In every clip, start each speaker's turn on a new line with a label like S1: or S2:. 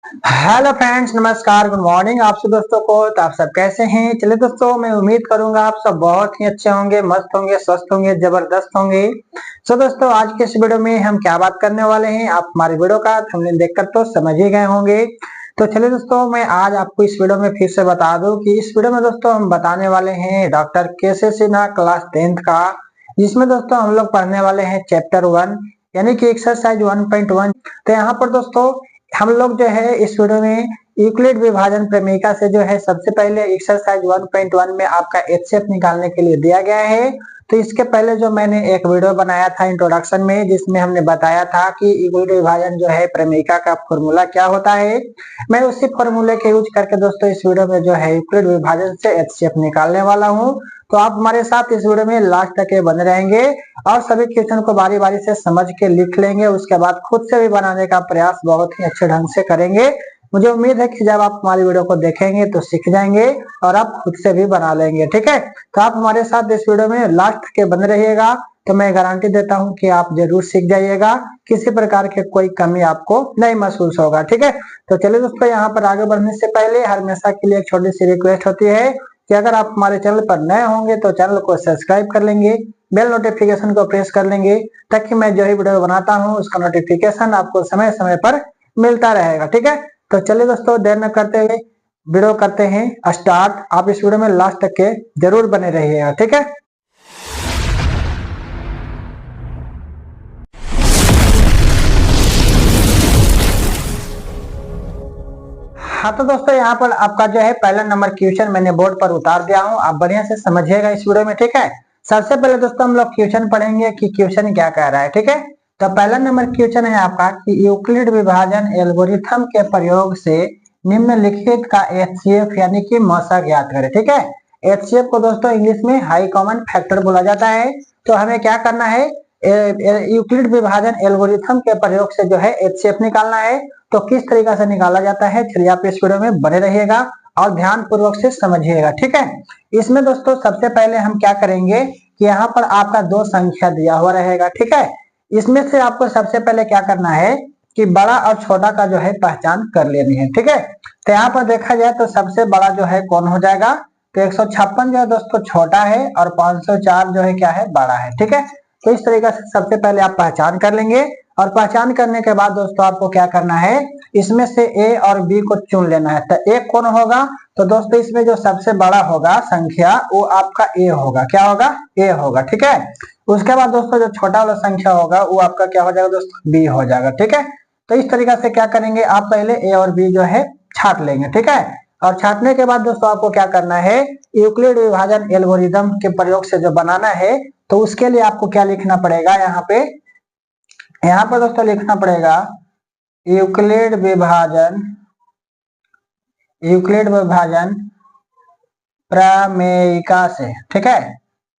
S1: Hello friends, नमस्कार, good morning आप सब दोस्तों को। तो आप सब कैसे हैं? चलिए दोस्तों, मैं उम्मीद करूंगा आप सब बहुत ही अच्छे होंगे, मस्त होंगे, स्वस्थ होंगे, जबरदस्त होंगे। सो दोस्तों, आज के इस वीडियो में हम क्या बात करने वाले हैं, आप हमारी वीडियो का थंबनेल देखकर तो समझ ही गए होंगे। तो चलिए दोस्तों, मैं आज आपको इस वीडियो में फिर से बता दूं कि इस वीडियो में दोस्तों हम बताने वाले हैं doctor KC. Sinha class 10th का, जिसमें दोस्तों हम लोग पढ़ने वाले हैं चैप्टर 1 यानी कि एक्सरसाइज 1.1। तो यहाँ पर दोस्तों हम लोग जो है इस वीडियो में यूक्लिड विभाजन प्रमेयिका से जो है सबसे पहले एक्सरसाइज 1.1 में आपका एचसीएफ निकालने के लिए दिया गया है। तो इसके पहले जो मैंने एक वीडियो बनाया था इंट्रोडक्शन में, जिसमें हमने बताया था कि यूक्लिड विभाजन जो है प्रमेयिका का फॉर्मूला क्या होता है, मैं उसी फॉर्मूले के यूज करके दोस्तों इस वीडियो में जो है यूक्लिड विभाजन से एचसीएफ निकालने वाला हूँ। तो आप हमारे साथ इस वीडियो में लास्ट तक बने रहेंगे और सभी क्वेश्चन को बारी बारी से समझ के लिख लेंगे। उसके बाद खुद से भी बनाने का प्रयास बहुत ही अच्छे ढंग से करेंगे। मुझे उम्मीद है कि जब आप हमारी वीडियो को देखेंगे तो सीख जाएंगे और आप खुद से भी बना लेंगे। ठीक है, तो आप हमारे साथ इस वीडियो में लास्ट तक बने रहिएगा, तो मैं गारंटी देता हूं कि आप जरूर सीख जाइएगा, किसी प्रकार के कोई कमी आपको नहीं महसूस होगा। ठीक है, तो चलिए दोस्तों, यहाँ पर आगे बढ़ने से पहले हमेशा के लिए एक छोटी सी रिक्वेस्ट होती है कि अगर आप हमारे चैनल पर नए होंगे तो चैनल को सब्सक्राइब कर लेंगे, बेल नोटिफिकेशन को प्रेस कर लेंगे, ताकि मैं जो ही वीडियो बनाता हूं उसका नोटिफिकेशन आपको समय समय पर मिलता रहेगा। ठीक है, तो चलिए दोस्तों, देर न करते हुए वीडियो करते हैं स्टार्ट। आप इस वीडियो में लास्ट तक के जरूर बने रहिएगा। ठीक है, हाँ तो दोस्तों, यहाँ पर आपका जो है पहला नंबर क्वेश्चन मैंने बोर्ड पर उतार दिया हूँ, आप बढ़िया से समझिएगा इस वीडियो में। ठीक है, सबसे पहले दोस्तों हम लोग क्वेश्चन पढ़ेंगे कि क्वेश्चन क्या कह रहा है। ठीक है, तो पहला नंबर क्वेश्चन है आपका कि यूक्लिड विभाजन एल्गोरिथम के प्रयोग से निम्नलिखित का एचसीएफ यानी कि मौसा ज्ञात करें। ठीक है, एचसीएफ को दोस्तों इंग्लिश में हाई कॉमन फैक्टर बोला जाता है। तो हमें क्या करना है, यूक्लिड विभाजन एल्गोरिथम के प्रयोग से जो है एचसीएफ निकालना है। तो किस तरीका से निकाला जाता है, चलिए आप इस वीडियो में बने रहिएगा और ध्यान पूर्वक से समझिएगा। ठीक है, इसमें दोस्तों सबसे पहले हम क्या करेंगे कि यहाँ पर आपका दो संख्या दिया हुआ रहेगा। ठीक है, इसमें से आपको सबसे पहले क्या करना है कि बड़ा और छोटा का जो है पहचान कर लेनी है। ठीक है, तो यहाँ पर देखा जाए तो सबसे बड़ा जो है कौन हो जाएगा, तो 156 जो है दोस्तों छोटा है और 504 जो है क्या है, बड़ा है। ठीक है, तो इस तरीके से सबसे पहले आप पहचान कर लेंगे और पहचान करने के बाद दोस्तों आपको क्या करना है, इसमें से ए और बी को चुन लेना है। तो ए कौन होगा, तो दोस्तों इसमें जो सबसे बड़ा होगा संख्या वो आपका ए होगा। क्या होगा, ए होगा। ठीक है, उसके बाद दोस्तों जो छोटा वाला संख्या होगा वो आपका क्या हो जाएगा दोस्तों, बी हो जाएगा। ठीक है, तो इस तरीके से क्या करेंगे, आप पहले ए और बी जो है छाट लेंगे। ठीक है, और छाटने के बाद दोस्तों आपको क्या करना है, यूक्लिड विभाजन एल्गोरिदम के प्रयोग से जो बनाना है, तो उसके लिए आपको क्या लिखना पड़ेगा, यहाँ पर दोस्तों लिखना पड़ेगा यूक्लिड विभाजन प्रमेयिका से। ठीक है,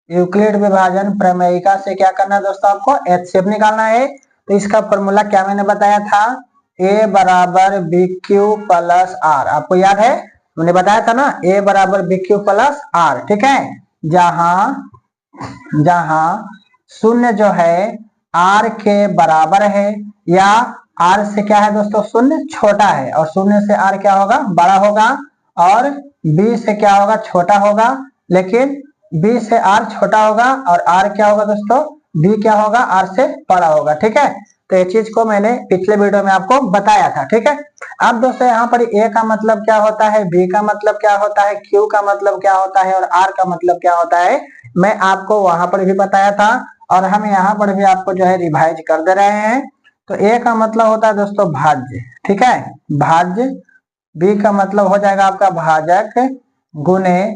S1: यूक्लिड विभाजन प्रमेयिका से क्या करना है दोस्तों, आपको एचसीएफ निकालना है। तो इसका फॉर्मूला क्या मैंने बताया था, ए बराबर बी क्यू प्लस आर। आपको याद है, मैंने बताया था ना, ए बराबर बी क्यू प्लस आर। ठीक है, जहां शून्य जो है आर के बराबर है, या आर से क्या है दोस्तों, शून्य छोटा है और शून्य से आर क्या होगा, बड़ा होगा, और बी से क्या होगा, छोटा होगा, लेकिन बी से आर छोटा होगा और आर क्या होगा दोस्तों, बी क्या होगा, आर से बड़ा होगा। ठीक है, तो ये चीज को मैंने पिछले वीडियो में आपको बताया था। ठीक है, अब दोस्तों यहाँ पर ए का मतलब क्या होता है, बी का मतलब क्या होता है, क्यू का मतलब क्या होता है और आर का मतलब क्या होता है, मैं आपको वहां पर भी बताया था और हम यहाँ पर भी आपको जो है रिवाइज कर दे रहे हैं। तो ए का मतलब होता है दोस्तों भाज्य। ठीक है, भाज्य। बी का मतलब हो जाएगा आपका भाजक, गुने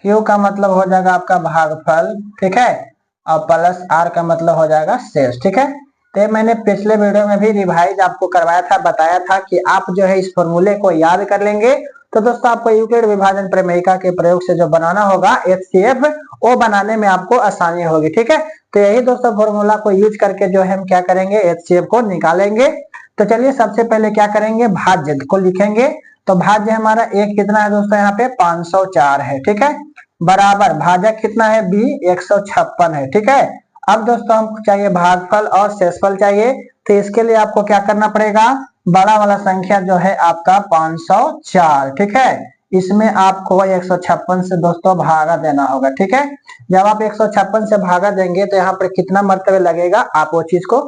S1: क्यू का मतलब हो जाएगा आपका भागफल। ठीक है, और प्लस आर का मतलब हो जाएगा शेष। ठीक है, तो मैंने पिछले वीडियो में भी रिवाइज आपको करवाया था, बताया था कि आप जो है इस फॉर्मूले को याद कर लेंगे तो दोस्तों आपको यूक्लिड विभाजन प्रमेयिका के प्रयोग से जो बनाना होगा एचसीएफ, वो बनाने में आपको आसानी होगी। ठीक है, तो यही दोस्तों फॉर्मूला को यूज करके जो है हम क्या करेंगे, एचसीएफ को निकालेंगे। तो चलिए सबसे पहले क्या करेंगे, भाज्य को लिखेंगे। तो भाज्य हमारा एक कितना है दोस्तों, यहाँ पे 504 है। ठीक है, बराबर भाजक कितना है, बी 156 है। ठीक है, अब दोस्तों हमको चाहिए भागफल और शेषफल चाहिए। तो इसके लिए आपको क्या करना पड़ेगा, बड़ा वाला संख्या जो है आपका 504, ठीक है। इसमें आपको 156 से दोस्तों भागा देना होगा, ठीक है। जब आप 156 से भागा देंगे तो यहाँ पर कितना मरतबे लगेगा, आप वो चीज को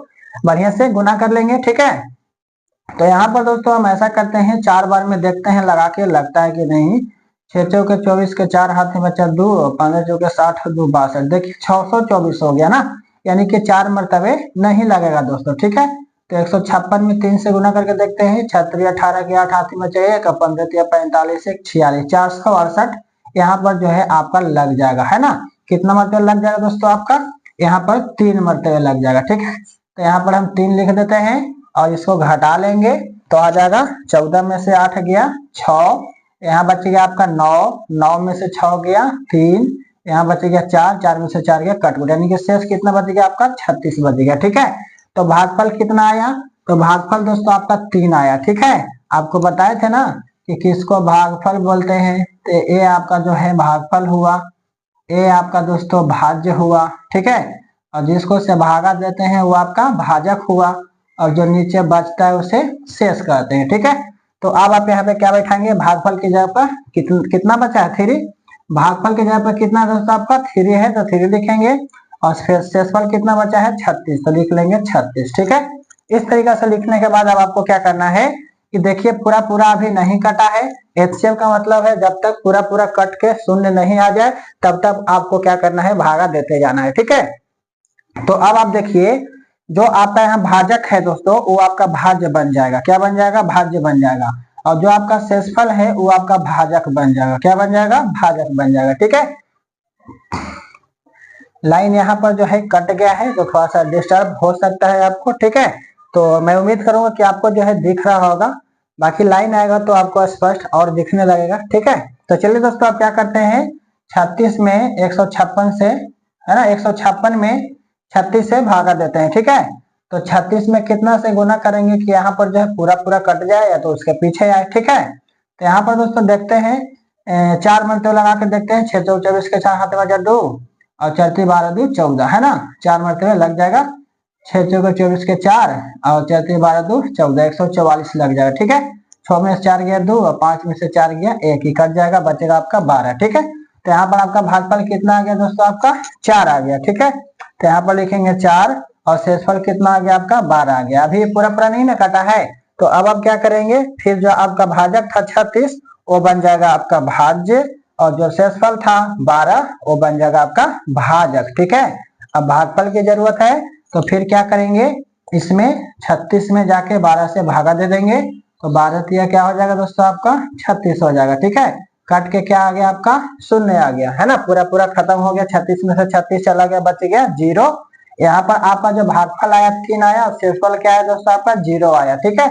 S1: बढ़िया से गुना कर लेंगे, ठीक है। तो यहाँ पर दोस्तों हम ऐसा करते हैं, 4 बार में देखते हैं लगा के, लगता है कि नहीं। 6 चौके 24 के 4 हाथ में बचा 2, 15 चौके 60 2 62, देखिए 624 हो गया ना, यानी कि 4 मरतबे नहीं लगेगा दोस्तों, ठीक है। तो 156 में 3 से गुना करके देखते हैं, 6 18 के 8 हाथ में चाहिए, 15 45 1 46, 468 यहाँ पर जो है आपका लग जाएगा, है ना। कितना मरतबे लग जाएगा दोस्तों आपका, यहाँ पर 3 मरतबे लग जाएगा, ठीक है। तो यहाँ पर हम 3 लिख देते हैं और इसको घटा लेंगे तो आ जाएगा 14 में से 8 गया 6, यहाँ बच गया आपका 9, 9 में से 6 गया 3, यहाँ बच गया 4, 4 में से 4 गया कट, यानी कि शेष कितना बच गया आपका 36 बच गया, ठीक है। तो भागफल कितना आया, तो भागफल दोस्तों आपका 3 आया, ठीक है। आपको बताए थे ना कि किसको भागफल बोलते हैं, तो ये आपका जो है भागफल हुआ, ये आपका दोस्तों भाज्य हुआ, ठीक है। और जिसको से भागा देते हैं वो आपका भाजक हुआ, और जो नीचे बचता है उसे शेष कहते हैं, ठीक है। तो अब आप यहाँ पे क्या बैठाएंगे, भागफल की जगह पर कितना बचा है 3, भागफल की जगह पर कितना दोस्तों आपका 3 है तो 3 लिखेंगे, और फिर शेषफल कितना बचा है 36, तो लिख लेंगे 36, ठीक है। इस तरीके से लिखने के बाद अब आपको क्या करना है कि देखिए पूरा पूरा अभी नहीं कटा है, एचसीएफ का मतलब है जब तक पूरा पूरा कट के शून्य नहीं आ जाए तब तक आपको क्या करना है, भागा देते जाना है, ठीक है। तो अब आप देखिए जो आपका यहाँ भाजक है दोस्तों वो आपका भाज्य बन जाएगा, क्या बन जाएगा, भाज्य बन जाएगा। और जो आपका शेषफल है वो आपका भाजक बन जाएगा, क्या बन जाएगा, भाजक बन जाएगा, ठीक है। लाइन यहाँ पर जो है कट गया है तो थोड़ा सा डिस्टर्ब हो सकता है आपको, ठीक है। तो मैं उम्मीद करूंगा कि आपको जो है दिख रहा होगा, बाकी लाइन आएगा तो आपको स्पष्ट और दिखने लगेगा, ठीक है। तो चलिए दोस्तों आप क्या करते हैं, 36 में 156 से, है ना, 156 में 36 से भागा देते हैं, ठीक है। तो 36 में कितना से गुना करेंगे कि यहाँ पर जो है पूरा पूरा कट जाए या तो उसके पीछे आए, ठीक है। तो यहाँ पर दोस्तों देखते हैं 4 मरतबे लगा के देखते हैं, 6 चौके 24 के 4 हाथ में 2 और 4 3 12 2 14, है ना, 4 मरतबे लग जाएगा, 6 चौके 24 के 4 और 4 3 12 2 14, 144 लग जाएगा, ठीक है। 6 में से 4 गया 2 और 5 में से 4 गया 1 ही कट जाएगा, बचेगा आपका 12, ठीक है। तो यहाँ पर आपका भागफल कितना आ गया दोस्तों, आपका 4 आ गया, ठीक है। तो यहाँ पर लिखेंगे 4 और शेषफल कितना आ गया आपका 12 आ गया। अभी पूरा पूरा नहीं ना कटा है, तो अब आप क्या करेंगे, फिर जो आपका भाजक था 36 वो बन जाएगा आपका भाज्य, और जो शेषफल था 12 वो बन जाएगा आपका भाजक, ठीक है। अब भागफल की जरूरत है तो फिर क्या करेंगे, इसमें 36 में जाके 12 से भागा दे देंगे, तो 12 तिया क्या हो जाएगा दोस्तों आपका 36 हो जाएगा, ठीक है। कट के क्या आ गया आपका शून्य आ गया, है ना, पूरा पूरा खत्म हो गया, 36 में से 36 चला गया, बच गया 0। यहाँ पर आपका जो भागफल आया 3 आया, शेषफल क्या आया दोस्तों आपका 0 आया, ठीक है।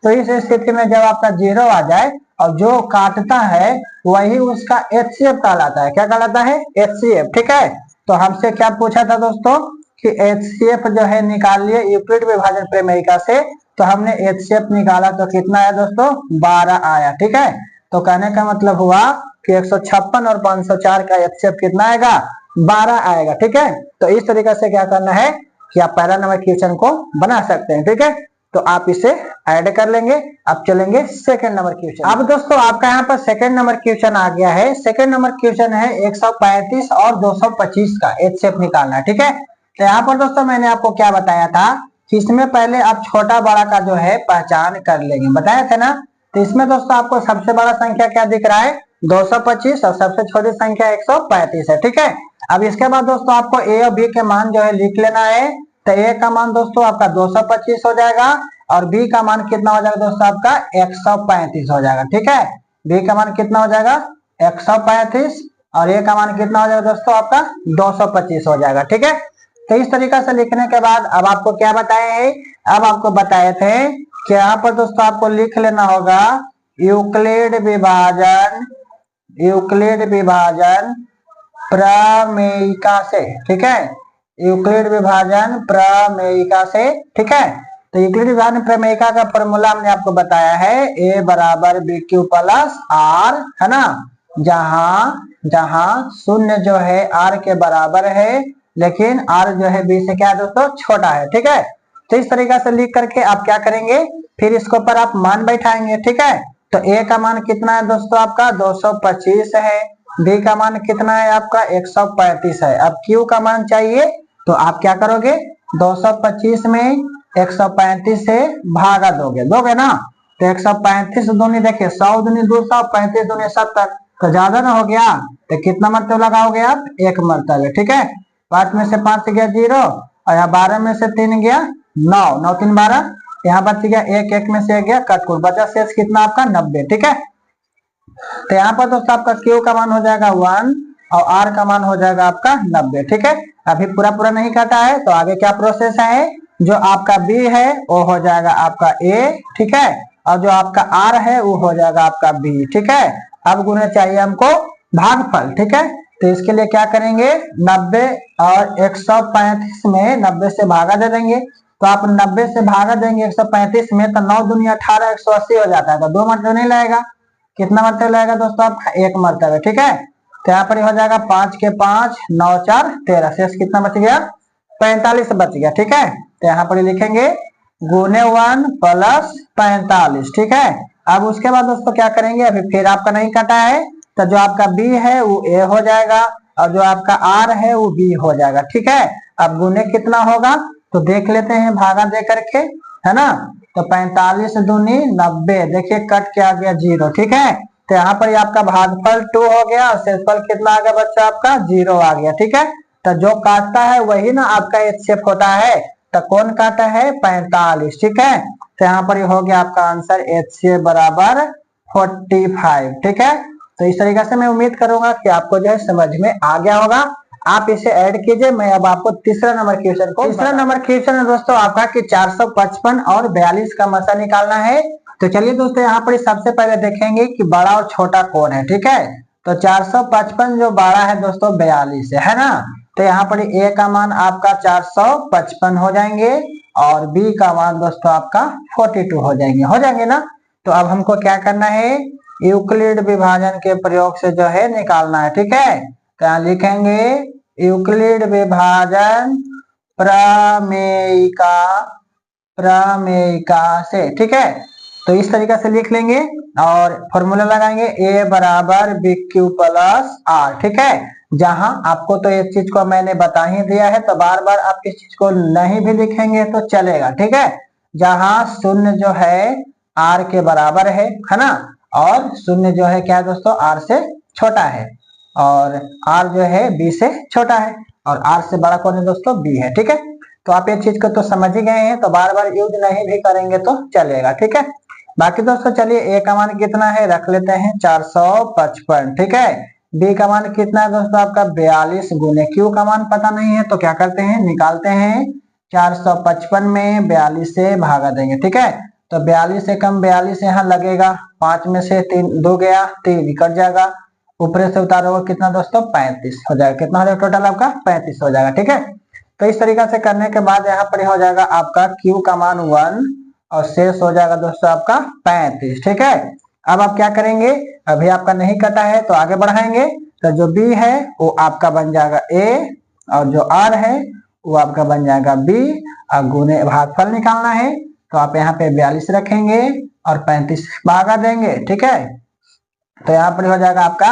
S1: तो इस स्थिति में जब आपका 0 आ जाए और जो काटता है वही उसका एचसीएफ कहलाता है, क्या कहलाता है, एचसीएफ, ठीक है। तो हमसे क्या पूछा था दोस्तों कि एचसीएफ जो है निकालिए यूक्लिड विभाजन प्रमेयिका से, तो हमने एचसीएफ निकाला तो कितना आया दोस्तों 12 आया, ठीक है। तो कहने का मतलब हुआ कि 156 और 504 का एचसीएफ कितना आएगा 12 आएगा, ठीक है। तो इस तरीके से क्या करना है कि आप पहला नंबर क्वेश्चन को बना सकते हैं, ठीक है। तो आप इसे ऐड कर लेंगे। अब चलेंगे सेकंड नंबर क्वेश्चन। अब दोस्तों आपका यहाँ पर सेकंड नंबर क्वेश्चन आ गया है। सेकंड नंबर क्वेश्चन है 135 और 225 का एचसीएफ निकालना है, ठीक है। तो यहाँ पर दोस्तों मैंने आपको क्या बताया था कि इसमें पहले आप छोटा बड़ा का जो है पहचान कर लेंगे, बताया था ना। तो इसमें दोस्तों आपको सबसे बड़ा संख्या क्या दिख रहा है 225 और सबसे छोटी संख्या 135 है, ठीक है। अब इसके बाद दोस्तों आपको ए और बी के मान जो है लिख लेना है। तो ए का मान दोस्तों आपका 225 हो जाएगा और बी का मान कितना हो जाएगा दोस्तों आपका 135 हो जाएगा, ठीक है। बी का मान कितना हो जाएगा 135 और ए का मान कितना हो जाएगा दोस्तों आपका 225 हो जाएगा, ठीक है। तो इस तरीके से लिखने के बाद अब आपको क्या बताए हैं, अब आपको बताए थे कि यहाँ पर दोस्तों आपको लिख लेना होगा यूक्लिड विभाजन प्रमेयिका से, ठीक है। यूक्लिड विभाजन प्रमेयिका से, ठीक है। तो यूक्लिड विभाजन प्रमेयिका का फॉर्मूला हमने आपको बताया है a बराबर बी क्यू प्लस आर, है ना, जहां शून्य जो है r के बराबर है लेकिन r जो है b से क्या है दोस्तों छोटा है, ठीक है। तो इस तरीका से लिख करके आप क्या करेंगे, फिर इसके ऊपर आप मान बैठाएंगे। ठीक है, तो ए का मान कितना है दोस्तों आपका 225 है, बी का मान कितना है आपका 135 है। अब क्यू का मान चाहिए तो आप क्या करोगे, 225 में 135 से भागा दोगे ना, तो 135 दूनी देखिए 100 दूनी 200, 35 दूनी 70, तो ज्यादा ना हो गया, तो कितना मरतबा लगाओगे आप, एक मरतबा। ठीक है, 5 में से 5 गया 0, और यहाँ 12 में से 3 गया 9, 9 3 12, यहाँ बच गया 1, 1 में से गया कट, कुल बचा शेष कितना आपका 90। ठीक है, तो यहाँ पर दोस्तों आपका क्यू का मान हो जाएगा 1 और आर का मान हो जाएगा आपका 90। ठीक है, अभी पूरा पूरा नहीं काटा है, तो आगे क्या प्रोसेस है, जो आपका बी है वो हो जाएगा आपका ए। ठीक है, और जो आपका आर है वो हो जाएगा आपका बी। ठीक है, अब गुणे चाहिए हमको भागफल। ठीक है, तो इसके लिए क्या करेंगे, 90 और 135 में 90 से भागा दे देंगे, तो आप 90 से भागा देंगे 135 में, तो 9 दूनी 18, 180 हो जाता है, तो 2 मरतबा नहीं लगेगा, कितना मरतबा लगेगा दोस्तों आपका 1 मरतबा। ठीक है, तो यहाँ पर हो जाएगा 5 के 5, 9 4 13, शेष कितना बच गया 45 बच गया। ठीक है, तो यहाँ पर लिखेंगे गुने 1 प्लस 45। ठीक है, अब उसके बाद दोस्तों क्या करेंगे, अभी फिर आपका नहीं कटा है, तो जो आपका बी है वो ए हो जाएगा और जो आपका आर है वो बी हो जाएगा। ठीक है, अब गुने कितना होगा तो देख लेते हैं भागा दे करके, है ना, तो 45 दूनी 90, देखिए कट के आ गया 0। ठीक है, तो यहाँ पर आपका भागफल 2 हो गया और शेषफल कितना आ गया बच्चा आपका 0 आ गया। ठीक है, तो जो काटता है वही ना आपका एचसीएफ होता है, तो कौन काटा है 45। ठीक है, तो यहाँ पर हो गया आपका आंसर एचसीएफ बराबर 45। ठीक है, तो इस तरीके से मैं उम्मीद करूंगा कि आपको जो है समझ में आ गया होगा। आप इसे ऐड कीजिए, मैं अब आपको तीसरा नंबर क्वेश्चन है दोस्तों आपका कि 455 और 42 का मसा निकालना है। तो चलिए दोस्तों यहाँ पर सबसे पहले देखेंगे कि बड़ा और छोटा कौन है। ठीक है, तो 455 जो बड़ा है दोस्तों 42 है ना, तो यहाँ पर ए का मान आपका 455 हो जाएंगे और बी का मान दोस्तों आपका 42 हो जाएंगे ना। तो अब हमको क्या करना है, यूक्लिड विभाजन के प्रयोग से जो है निकालना है। ठीक है, तो यहाँ लिखेंगे यूक्लिड विभाजन प्रमेयिका से। ठीक है, तो इस तरीके से लिख लेंगे और फॉर्मूला लगाएंगे ए बराबर बी क्यू प्लस आर। ठीक है, जहां आपको तो इस चीज को मैंने बता ही दिया है, तो बार बार आप इस चीज को नहीं भी लिखेंगे तो चलेगा। ठीक है, जहां शून्य जो है आर के बराबर है ना, और शून्य जो है क्या दोस्तों आर से छोटा है, और आर जो है बी से छोटा है, और आर से बड़ा कौन है दोस्तों बी है। ठीक है, तो आप ये चीज को तो समझ ही गए हैं, तो बार बार यूज नहीं भी करेंगे तो चलेगा। ठीक है, बाकी दोस्तों चलिए ए का मान कितना है रख लेते हैं 455। ठीक है, बी का मान कितना है दोस्तों आपका 42 गुने क्यू का मान पता नहीं है, तो क्या करते हैं निकालते हैं 455 में 42 से भागा देंगे। ठीक है, तो 42 से कम 42 यहाँ लगेगा, 5 में से 3 2 गया 3 कट जाएगा, ऊपर से उतारोगे कितना दोस्तों 35 हो जाएगा, कितना हो जाएगा टोटल आपका 35 हो जाएगा। ठीक है, तो इस तरीका से करने के बाद यहाँ पर हो जाएगा आपका क्यू का मान 1 और शेष हो जाएगा दोस्तों आपका 35। ठीक है, अब आप क्या करेंगे, अभी आपका नहीं कटा है तो आगे बढ़ाएंगे, तो जो बी है वो आपका बन जाएगा ए और जो आर है वो आपका बन जाएगा बी, और गुने भागफल निकालना है, तो आप यहाँ पे 42 रखेंगे और 35 भागा देंगे। ठीक है, तो यहाँ पर हो जाएगा आपका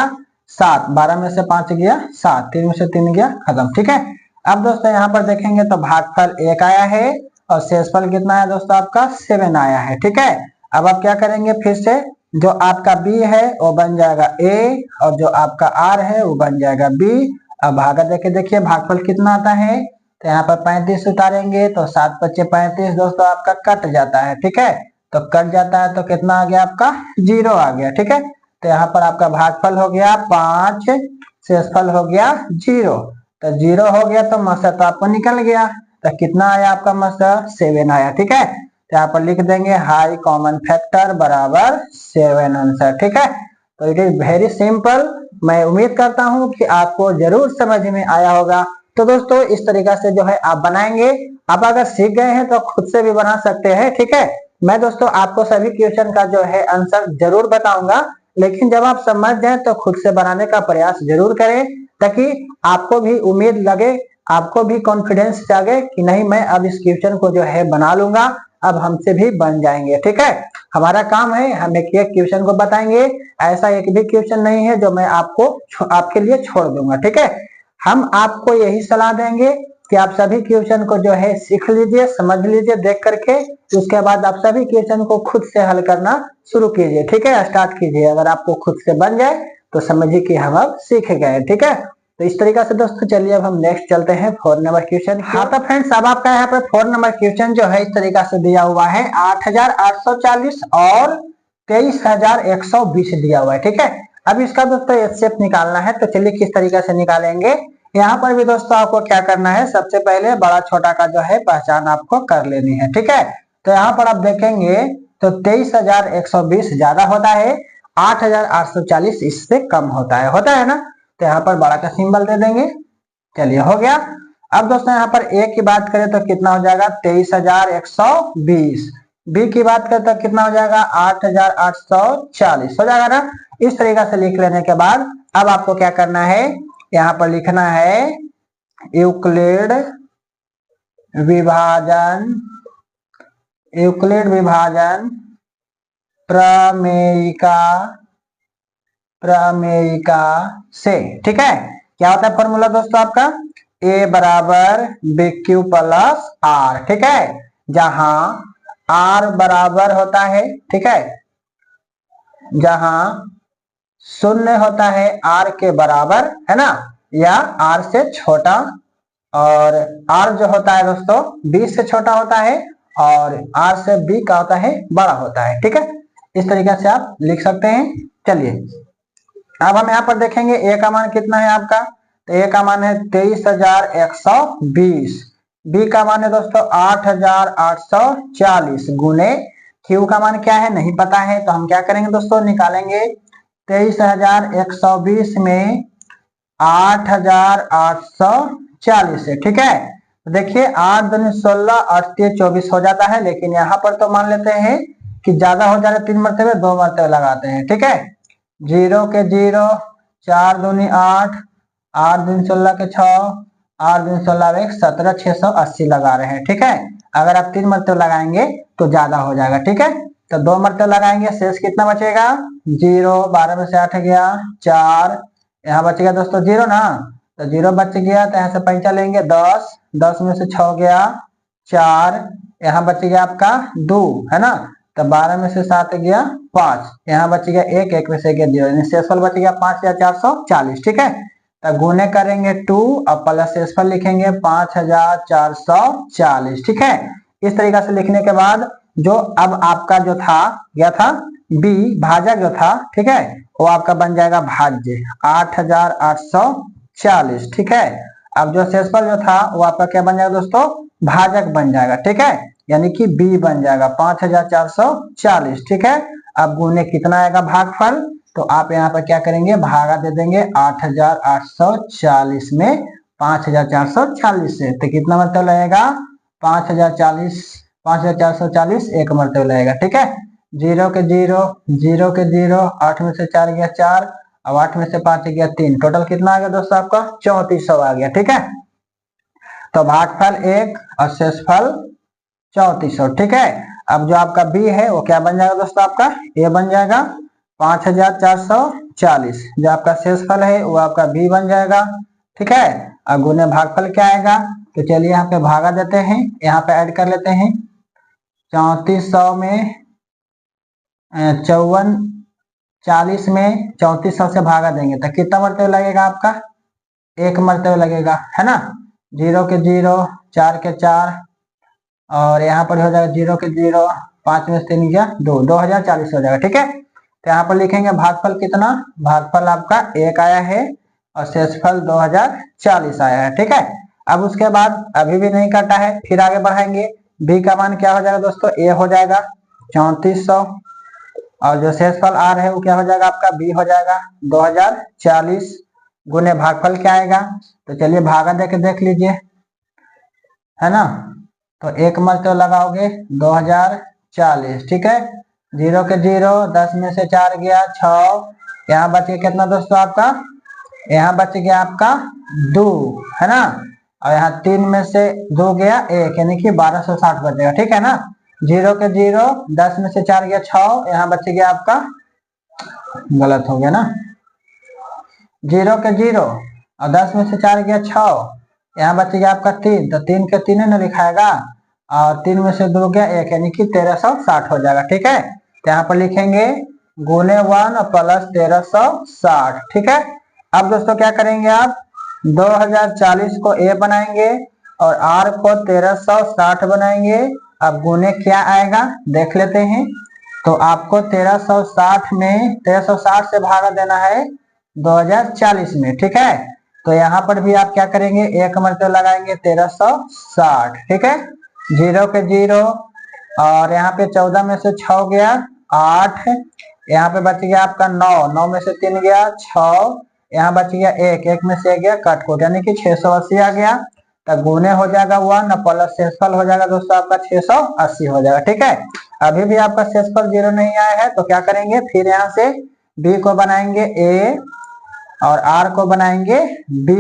S1: 7, 12 में से 5 गया 7, 3 में से 3 गया खत्म। ठीक है, अब दोस्तों यहाँ पर देखेंगे तो भागफल 1 आया है और शेषफल कितना है दोस्तों आपका 7 आया है। ठीक है, अब आप क्या करेंगे, फिर से जो आपका बी है वो बन जाएगा ए और जो आपका आर है वो बन जाएगा बी। अब भागा देखे देखिए भागफल कितना आता है, तो यहाँ पर 35 उतारेंगे तो 7 × 5 = 35 दोस्तों आपका कट जाता है। ठीक है, तो कट जाता है तो कितना आ गया आपका 0 आ गया। ठीक है, तो यहाँ पर आपका भागफल हो गया 5, शेषफल हो गया 0, तो 0 हो गया तो मसा तो आपको निकल गया, तो कितना आया आपका मसा 7 आया। ठीक है, तो यहाँ पर लिख देंगे हाई कॉमन फैक्टर बराबर 7 आंसर। ठीक है, तो इट इज वेरी सिंपल। मैं उम्मीद करता हूँ कि आपको जरूर समझ में आया होगा। तो दोस्तों इस तरीका से जो है आप बनाएंगे, आप अगर सीख गए हैं तो खुद से भी बना सकते हैं। ठीक है, मैं दोस्तों आपको सभी क्वेश्चन का जो है आंसर जरूर बताऊंगा, लेकिन जब आप समझ जाए तो खुद से बनाने का प्रयास जरूर करें, ताकि आपको भी उम्मीद लगे आपको भी कॉन्फिडेंस जागे कि नहीं मैं अब इस क्वेश्चन को जो है बना लूंगा, अब हमसे भी बन जाएंगे। ठीक है, हमारा काम है, हम एक एक क्वेश्चन को बताएंगे, ऐसा एक भी क्वेश्चन नहीं है जो मैं आपके लिए छोड़ दूंगा। ठीक है, हम आपको यही सलाह देंगे कि आप सभी क्वेश्चन को जो है सीख लीजिए, समझ लीजिए देख करके, उसके बाद आप सभी क्वेश्चन को खुद से हल करना शुरू कीजिए। ठीक है, स्टार्ट कीजिए। अगर आपको खुद से बन जाए तो समझिए कि हम अब सीख गए। ठीक है, तो इस तरीका से दोस्तों चलिए अब हम नेक्स्ट चलते हैं 4 नंबर क्वेश्चन। हाँ तो फ्रेंड्स, अब आपका यहाँ पर 4 नंबर क्वेश्चन जो है इस तरीका से दिया हुआ है, 8840 और 23120 दिया हुआ है। ठीक है, अब इसका दोस्तों एचसीएफ निकालना है, तो चलिए किस तरीके से निकालेंगे। यहाँ पर भी दोस्तों आपको क्या करना है, सबसे पहले बड़ा छोटा का जो है पहचान आपको कर लेनी है। ठीक है, तो यहाँ पर आप देखेंगे तो 23120 ज्यादा होता है, 8840 इससे कम होता है ना, तो यहाँ पर बड़ा का सिंबल दे देंगे। चलिए हो गया। अब दोस्तों यहाँ पर ए की बात करें तो कितना हो जाएगा, 23120। बी की बात करें तो कितना हो जाएगा, 8840 हो जाएगा ना। इस तरीका से लिख लेने के बाद अब आपको क्या करना है, यहाँ पर लिखना है यूक्लिड विभाजन, यूक्लिड विभाजन प्रमेयिका, प्रमेयिका से। ठीक है, क्या होता है फॉर्मूला दोस्तों आपका, ए बराबर बी क्यू प्लस आर। ठीक है, जहां आर बराबर होता है, ठीक है, जहां शून्य होता है आर के बराबर, है ना, या आर से छोटा, और आर जो होता है दोस्तों बी से छोटा होता है, और आर से बी का होता है बड़ा होता है। ठीक है, इस तरीके से आप लिख सकते हैं। चलिए अब हम यहाँ पर देखेंगे ए का मान कितना है आपका, तो ए का मान है 23120, बी का मान है दोस्तों 8840 गुने क्यू का मान क्या है नहीं पता है, तो हम क्या करेंगे दोस्तों, निकालेंगे 23120 में 8840 है। ठीक है, तो देखिए 8 दूनी 16, 8 3 24 हो जाता है, लेकिन यहाँ पर तो मान लेते हैं कि ज्यादा हो जा रहा है, 3 मरतबे 2 मरतबे लगाते हैं। ठीक है, 0 के 0, 4 दूनी 8, 8 दूनी 16 के 6, 8 दूनी 16 1 17, 680 लगा रहे हैं। ठीक है, अगर आप 3 मरतबे लगाएंगे तो ज्यादा हो जाएगा। ठीक है, तो 2 मरतबे लगाएंगे, शेष कितना बचेगा, 0, 12 में से 8 गया 4, यहाँ बच गया दोस्तों 0 ना, तो 0 बच गया, तो यहाँ से पैंचा लेंगे 10, 10 में से 6 गया 4, यहाँ बच गया आपका 2, है ना, तो 12 में से 7 गया 5, यहाँ बच गया 1, 1 में से गया 0, शेषफल बच गया 5440। ठीक है, तो गुने करेंगे 2 और प्लस शेषफल लिखेंगे 5440। ठीक है, इस तरीका से लिखने के बाद जो अब आपका जो था क्या था, बी भाजक जो था, ठीक है, वो आपका बन जाएगा भाज्य 8840। ठीक है, अब जो शेषफल जो था वो आपका क्या बन जाएगा दोस्तों, भाजक बन जाएगा। ठीक है, यानी कि बी बन जाएगा 5440। ठीक है, अब गुने कितना आएगा भागफल, तो आप यहाँ पर क्या करेंगे, भागा दे देंगे 8840 में 5440 से, तो कितना मरतबा लगेगा, 5440 एक मरतबा लगेगा। ठीक है, 0 के 0, 0 के 0, 8 में से 4 गया 4, अब 8 में से 5 गया 3, टोटल कितना आ गया दोस्तों आपका 3400 आ गया। ठीक है, तो भागफल 1 और शेषफल 3400। ठीक है, अब जो आपका बी है वो क्या बन जाएगा दोस्तों, आपका ए बन जाएगा 5440, जो आपका शेषफल है वो आपका बी बन जाएगा। ठीक है, अब गुने भागफल क्या आएगा, तो चलिए यहाँ पे भागा देते हैं, यहाँ पे ऐड कर लेते हैं 3400 में 40 में 3400 से भागा देंगे तो कितना मरतबा लगेगा आपका, 1 मरतबा लगेगा, है ना, 0 के 0, 4 के 4, और यहाँ पर हो जाएगा 0 के 0, 5 में से 3 गया 2, 2040 हो जाएगा। ठीक है, तो यहाँ पर लिखेंगे भागफल कितना, भागफल आपका 1 आया है और शेषफल 2040 आया है। ठीक है, अब उसके बाद अभी भी नहीं काटा है, फिर आगे बढ़ाएंगे, बी का मान क्या हो जाएगा दोस्तों, ए हो जाएगा 3400, और जो शेषफल आर है वो क्या हो जाएगा आपका, बी हो जाएगा 2040, गुने भागफल क्या आएगा, तो चलिए भागा देके देख लीजिए, है ना, तो 1 मरतबा लगाओगे 2040। ठीक है, 0 के 0, 10 में से 4 गया 6, यहाँ बच गया कितना दोस्तों आपका, यहाँ बच गया आपका 2, है ना, और यहाँ 3 में से 2 गया 1, यानी कि 1260 बचेगा। ठीक है ना। 0 के 0, 10 में से 4 गया 6, यहाँ बच गया आपका, गलत हो गया ना, 0 के 0 और 10 में से 4 गया 6, यहाँ बच गया आपका 3, तो 3 के 3 न लिखाएगा, और 3 में से 2 गया 1, यानी कि 1360 हो जाएगा। ठीक है, तो यहाँ पर लिखेंगे गुने 1 प्लस 1360। ठीक है, अब दोस्तों क्या करेंगे आप 2040 को ए बनाएंगे और आर को 1360 बनाएंगे। अब गुने क्या आएगा देख लेते हैं। तो आपको 1360 में 1360 से भागा देना है 2040 में। ठीक है, तो यहाँ पर भी आप क्या करेंगे, एक मरतबा लगाएंगे 1360। ठीक है, 0 के 0 और यहाँ पे 14 में से 6 गया 8, यहाँ पे बच गया आपका 9, 9 में से 3 गया 6, यहाँ बच गया 1, 1 में से 1 गया कट, यानी कि 680 आ गया। तो गुने हो जाएगा 1 प्लस शेषफल हो जाएगा दोस्तों आपका 680 हो जाएगा। ठीक है, अभी भी आपका शेषफल 0 नहीं आया है, तो क्या करेंगे फिर यहाँ से b को बनाएंगे a और r को बनाएंगे b।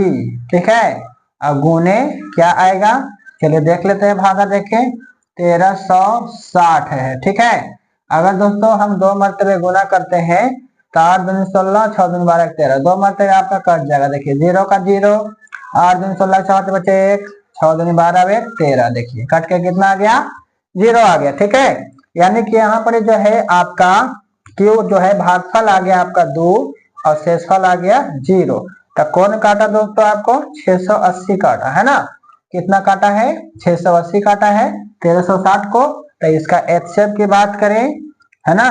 S1: ठीक है, अब गुने क्या आएगा चलिए देख लेते हैं, भागा देखें 1360 है। ठीक है, अगर दोस्तों हम 2 मरतबे गुना करते हैं तो 8 दूनी 16, 6 दूनी 12, 13, 2 मरतबे आपका कट जाएगा। देखिए 0 का 0, 8 दूनी 16, 4 बचे 1, 6 दूनी 12, 13, देखिए कट के कितना आ गया 0 आ गया। ठीक है, यानी कि यहाँ पर जो है आपका क्यू जो है भागफल आ गया आपका 2 और शेषफल आ गया 0। तो कौन काटा दोस्तों आपको 680 काटा है ना, कितना काटा है 680 काटा है 1360 को। तो इसका एचसीएफ की बात करें है ना,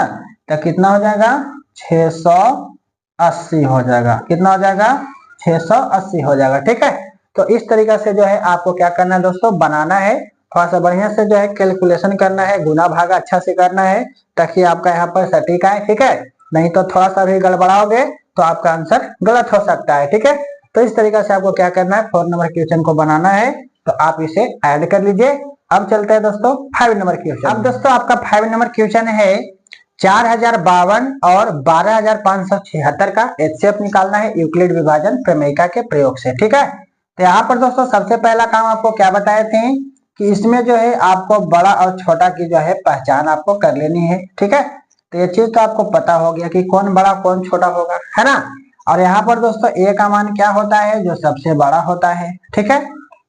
S1: तो कितना हो जाएगा 680 हो जाएगा, कितना हो जाएगा 680 हो जाएगा। ठीक है, तो इस तरीका से जो है आपको क्या करना है दोस्तों, बनाना है, थोड़ा सा बढ़िया से जो है कैलकुलेशन करना है, गुना भागा अच्छा से करना है ताकि आपका यहाँ पर सटीक आए। ठीक है, नहीं तो थोड़ा सा भी गड़बड़ाओगे तो आपका आंसर गलत हो सकता है। ठीक है, तो इस तरीका से आपको क्या करना है 4 नंबर क्वेश्चन को बनाना है, तो आप इसे ऐड कर लीजिए। अब चलते हैं दोस्तों 5 नंबर क्वेश्चन। अब दोस्तों आपका 5 नंबर क्वेश्चन है 4052 और 12576 का एचसीएफ निकालना है यूक्लिड विभाजन प्रमेयिका के प्रयोग से। ठीक है, तो यहाँ पर दोस्तों सबसे पहला काम आपको क्या बताए थे कि इसमें जो है आपको बड़ा और छोटा की जो है पहचान आपको कर लेनी है। ठीक है, तो ये चीज तो आपको पता हो गया कि कौन बड़ा कौन छोटा होगा, है ना। और यहाँ पर दोस्तों ए का मान क्या होता है, जो सबसे बड़ा होता है। ठीक है,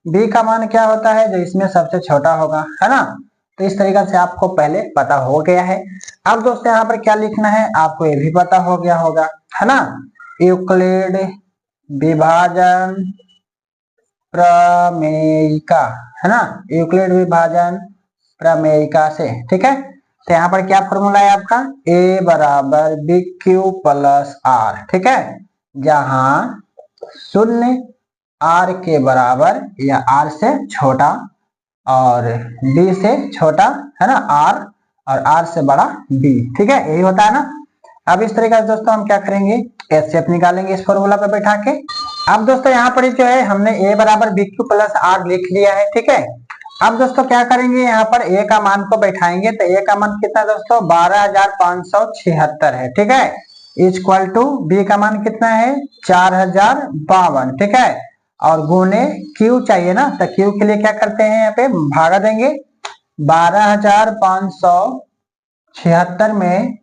S1: बी का मान क्या होता है, जो इसमें सबसे छोटा होगा, है ना। तो इस तरीका से आपको पहले पता हो गया है। अब दोस्तों यहाँ पर क्या लिखना है आपको ये भी पता हो गया होगा, है ना। यूक्लिड विभाजन प्रमेयिका, है ना, यूक्लिड विभाजन प्रमेयिका से। ठीक है, तो यहाँ पर क्या फॉर्मूला है आपका a बराबर बी क्यू प्लस आर। ठीक है, जहां शून्य r के बराबर या r से छोटा और b से छोटा, है ना, r और r से बड़ा b। ठीक है, यही होता है ना। अब इस तरीके से दोस्तों हम क्या करेंगे एचसीएफ निकालेंगे इस फॉर्मूला पे बैठा के। अब दोस्तों यहाँ पर जो है हमने a बराबर बी क्यू प्लस आर लिख लिया है। ठीक है, अब दोस्तों क्या करेंगे यहाँ पर a का मान को बैठाएंगे, तो a का मान कितना दोस्तों 12576 है। ठीक है, इक्वल टू b का मान कितना है 4052। ठीक है, और गुने q चाहिए ना, तो q के लिए क्या करते हैं यहाँ पे भागा देंगे 12576 में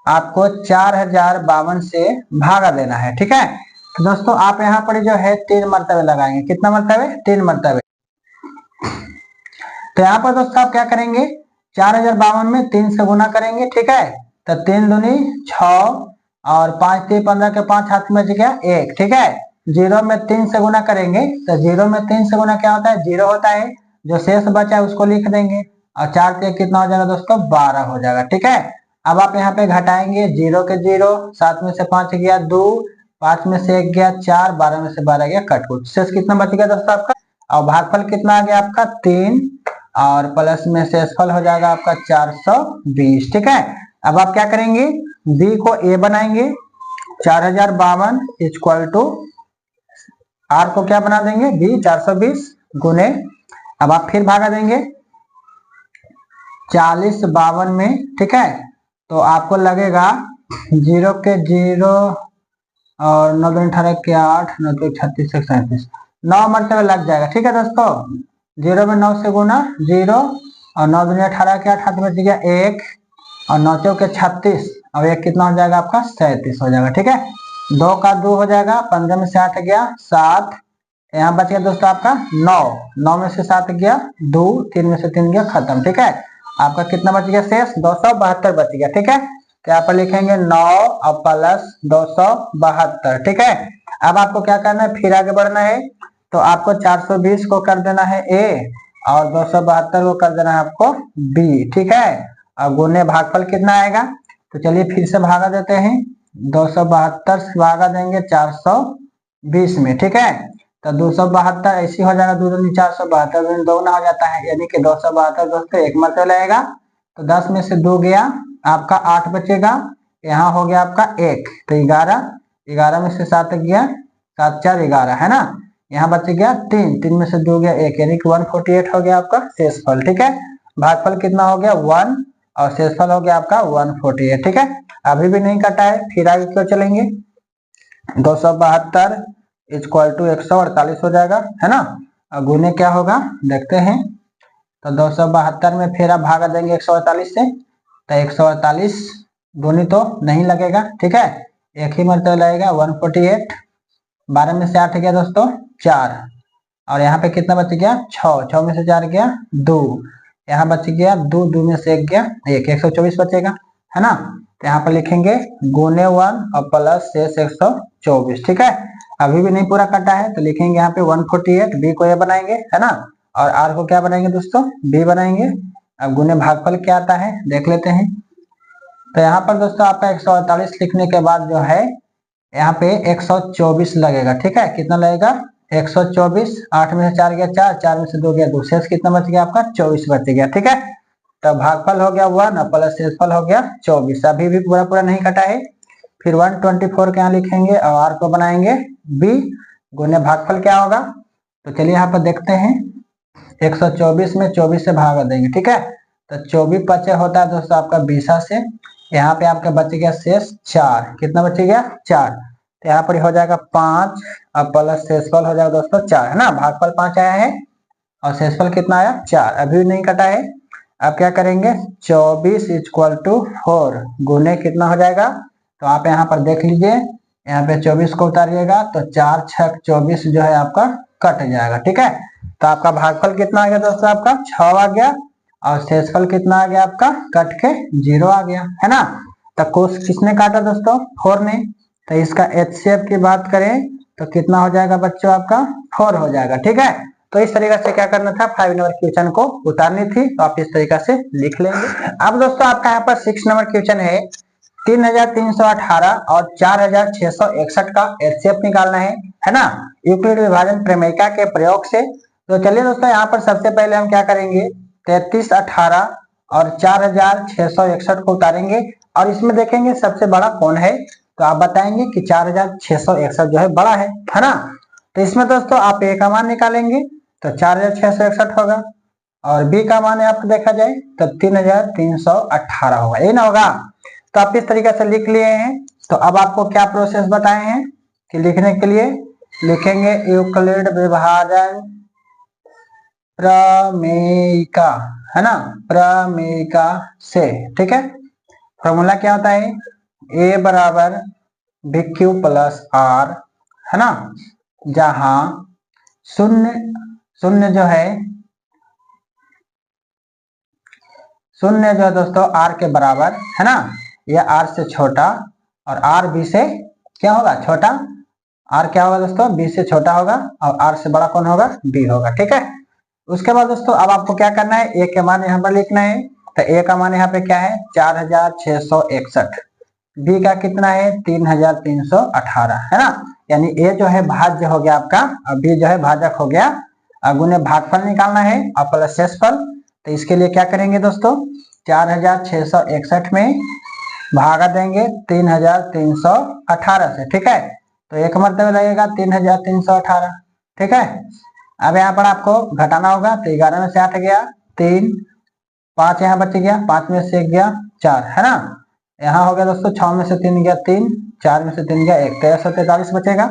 S1: आपको 4052 से भागा देना है। ठीक है, तो दोस्तों आप यहाँ पर जो है 3 मरतबे लगाएंगे, कितना मरतबे 3 मरतबे। तो यहाँ पर दोस्तों आप क्या करेंगे 4052 में 3 से गुना करेंगे। ठीक है, तो 3 दूनी 6 और 5 3 15 के 5 हाथ में बच गया 1। ठीक है, 0 में 3 से गुना करेंगे, तो 0 में 3 से गुना क्या होता है 0 होता है, जो शेष बचा है उसको लिख देंगे और 4 से कितना हो जाएगा दोस्तों 12 हो जाएगा। ठीक है, अब आप यहाँ पे घटाएंगे 0 के 0, 7 में से 5 गया 2, 5 में से 1 गया 4, 12 में से 12 गया कटकुट, शेष कितना बच गया दोस्तों आपका, और भागफल कितना आ गया आपका 3 और प्लस में शेषफल हो जाएगा आपका 420। ठीक है, अब आप क्या करेंगे b को a बनाएंगे 4052 इक्वल टू r को क्या बना देंगे b 420 गुने, अब आप फिर भागा देंगे 4052 में। ठीक है, तो आपको लगेगा 0 के 0 और 9 18 के 8 9 36 37, 9 मरतबे लग जाएगा। ठीक है दोस्तों, 0 में 9 से गुना 0 और 9 दूनी 18 के 8 हाथ में बच गया 1 और 9 चौके 36 और 1 कितना हो जाएगा आपका 37 हो जाएगा। ठीक है, 2 का 2 हो जाएगा, 15 में से 8 गया 7, यहाँ बच गया दोस्तों आपका 9, 9 में से 7 गया 2, 3 में से 3 गया खत्म। ठीक है, आपका कितना बच गया शेष 272 बच गया। ठीक है, तो यहाँ पर लिखेंगे 9 और प्लस 272। ठीक है, अब आपको क्या करना है, फिर आगे बढ़ना है, तो आपको 420 को कर देना है ए और 272 को कर देना है आपको बी। ठीक है, और गुने भागफल कितना आएगा, तो चलिए फिर से भागा देते हैं, 272 से भागा देंगे 420 में। ठीक है, तो 272 ऐसी हो जाएगा, 2 दूनी 472 दोगुना हो जाता है, यानी कि 272 दोस्तों एक मरतबा लगेगा। तो 10 में से 2 गया आपका 8 बचेगा, यहाँ हो गया आपका 1, तो 11, 11 में से 7 गया 7 4 11 है ना, यहाँ बच गया 3, 3 में से 2 गया 1, यानी कि 148 हो गया आपका शेषफल। ठीक है, भागफल कितना हो गया 1 और शेषफल हो गया आपका 148। ठीक है, अभी भी नहीं कटा है, फिर आगे क्यों चलेंगे, 272 इक्वल टू 148 हो जाएगा है ना, और गुने क्या होगा देखते हैं, तो 272 में फिर आप भागा देंगे 148 से, तो 148 दूनी तो नहीं लगेगा। ठीक है, एक ही मरतबा लगेगा 148, 12 में से 8 गया दोस्तों 4 और यहाँ पे कितना बच गया 6, 6 में से 4 गया 2, यहाँ बच गया 2, 2 में से 1 गया 1, 124 बचेगा है ना, तो यहाँ पर लिखेंगे गुने 1 और प्लस शेष 124। ठीक है, अभी भी नहीं पूरा कटा है, तो लिखेंगे यहाँ पे 148, बी को ए बनाएंगे है ना, और आर को क्या बनाएंगे दोस्तों बी बनाएंगे। अब गुने भागफल क्या आता है देख लेते हैं, तो यहाँ पर दोस्तों आपका 148 लिखने के बाद जो है यहाँ पे 124 लगेगा। ठीक है, कितना लगेगा 124, 8 में से 4 गया 4, 4 में से 2 गया 2, शेष कितना बच गया आपका 24 बच गया। ठीक है, तो भागफल हो गया 1 और प्लस शेषफल हो गया 24, अभी भी पूरा पूरा नहीं कटा है, फिर 124 के यहाँ लिखेंगे और आर को बनाएंगे बी, गुने भागफल क्या होगा, तो चलिए यहाँ पर देखते हैं, 124 में 24 से भाग देंगे। ठीक है, तो 24 बचे होता है दोस्तों आपका 20 से, यहाँ पे आपका बच गया शेष 4, कितना बच गया 4, तो यहाँ पर हो जाएगा 5 और प्लस शेषफल हो जाएगा दोस्तों 4 है ना, भागफल 5 आया है और शेषफल कितना आया 4, अभी भी नहीं कटा है। अब क्या करेंगे 24 इक्वल टू 4 गुने कितना हो जाएगा, तो आप यहाँ पर देख लीजिए, यहाँ पे 24 को उतारिएगा तो 4 6 24 जो है आपका कट जाएगा। ठीक है, तो आपका भागफल कितना आ गया दोस्तों आपका 6 आ गया और शेषफल कितना आ गया आपका कट के 0 आ गया है ना, तो कोस किसने काटा दोस्तों 4 ने, तो इसका HCF की बात करें तो कितना हो जाएगा बच्चों आपका 4 हो जाएगा। ठीक है, तो इस तरीके से क्या करना था 5 नंबर क्वेश्चन को उतारनी थी, तो आप इस तरीके से लिख लेंगे। अब दोस्तों आपका यहाँ पर 6 नंबर क्वेश्चन है, 3318 और 4661 का HCF निकालना है ना, यूक्लिड विभाजन प्रमेयिका के प्रयोग से। तो चलिए दोस्तों यहाँ पर सबसे पहले हम क्या करेंगे 3318 और 4661 को उतारेंगे और इसमें देखेंगे सबसे बड़ा कौन है, तो आप बताएंगे कि 4661 जो है बड़ा है ना, तो इसमें दोस्तों आप ए का मान निकालेंगे तो 4661 होगा और बी का मान आपको देखा जाए तो 3318 होगा, ये ना होगा, तो आप इस तरीके से लिख लिए हैं। तो अब आपको क्या प्रोसेस बताए हैं कि लिखने के लिए लिखेंगे यूक्लिड विभाजन प्रमेयिका है ना, प्रमेयिका से। ठीक है, फॉर्मूला क्या होता है ए बराबर BQ प्लस आर है ना, जहां शून्य शून्य जो है दोस्तों आर के बराबर है ना, यह आर से छोटा और आर बी से क्या होगा छोटा, आर क्या होगा दोस्तों बी से छोटा होगा और आर से बड़ा कौन होगा बी होगा। ठीक है, उसके बाद दोस्तों अब आपको क्या करना है ए के मान यहाँ पर लिखना है, तो ए का मान यहाँ पे क्या है 4661, बी का कितना है 3318 है ना, यानी ए जो है भाज्य हो गया आपका और बी जो है भाजक हो गया, गुने भागफल निकालना है और प्लस शेषफल, तो इसके लिए क्या करेंगे दोस्तों 4661 में भागा देंगे 3318 से। ठीक है, तो एक मरतबा लगेगा 3318। ठीक है, अब यहाँ पर आपको घटाना होगा, तो 11 में से 8 गया 3, 5 यहाँ बच गया, 5 में से 1 गया 4 है ना, यहाँ हो गया दोस्तों 6 में से 3 गया 3, 4 में से 3 गया 1, तो 143 बचेगा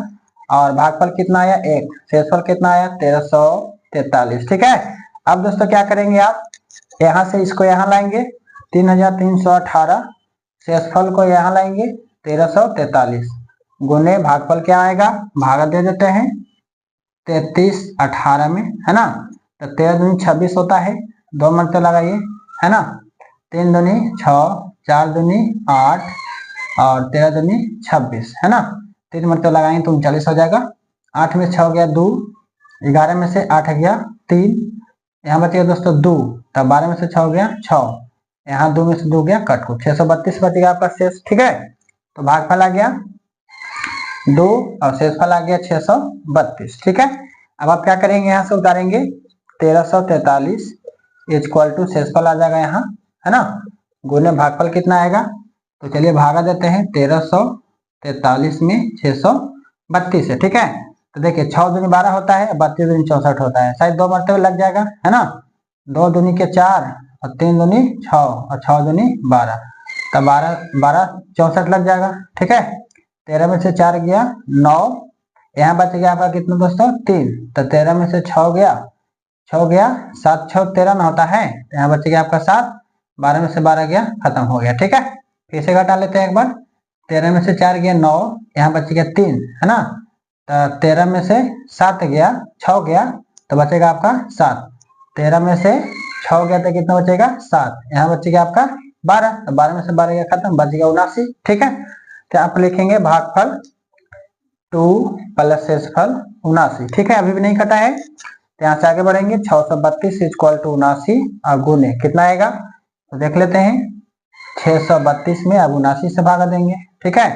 S1: और भागफल कितना आया 1, शेषफल कितना आया 1343। ठीक है, अब दोस्तों क्या करेंगे आप, यहाँ से इसको यहाँ लाएंगे 3318, शेषफल को यहाँ लाएंगे 1343, गुने भागफल क्या आएगा, भागा दे देते हैं 33 18 में, है ना। तो 13 दूनी 26 होता है, 2 मरते लगाइए, है ना। 3 दूनी 6, 4 दूनी 8 और 13 दूनी 26, है ना। 3 मरते लगाएंगे तो 39 हो जाएगा। 8 में 6 गया 2, 11 में से 8 गया 3, यहाँ बचेगा दोस्तों 2, तब 12 में से 6 गया 6, यहाँ 2 में से 2 गया कट को, 632 बचेगा आपका शेष। ठीक है, तो भागफल आ गया 2 और शेषफल आ गया 632। ठीक है, अब आप क्या करेंगे, यहाँ से उतारेंगे 1343 इक्वल टू शेषफल आ जाएगा यहाँ, है ना, गुने भागफल कितना आएगा, तो चलिए भागा देते हैं 1343 में 632 है। ठीक है, तो देखिए 6 दूनी 12 होता है, 32 दूनी 64 होता है, शायद 2 मरते हुए लग जाएगा, है ना। 2 दूनी के 4 और 3 दूनी 6 और 6 दूनी 12, तब 12 64 लग जाएगा। ठीक है, 13 में से 4 गया 9, यहाँ बच गया आपका कितना दोस्तों 3, तो 13 में से 6 गया 7 6 13 ना होता है, यहाँ बच गया आपका 7, 12 में से 12 गया खत्म हो गया। ठीक है, फिर से घटा लेते हैं एक बार, 13 में से 4 गया 9, यहाँ बच गया 3, है ना। तो 13 में से 7 गया 6 गया तो बचेगा आपका 7, 13 में से 6 गया तो कितना बचेगा 7, यहाँ बचेगा आपका 12, तो 12 में से 12 गया खत्म, बच गया 79। ठीक है, तो आप लिखेंगे भागफल 2 प्लस शेषफल 79। ठीक है, अभी भी नहीं कटा है, तो यहाँ से आगे बढ़ेंगे 632 इक्वल टू 79 और गुने कितना आएगा, तो देख लेते हैं 632 में अब 79 से भागा देंगे। ठीक है,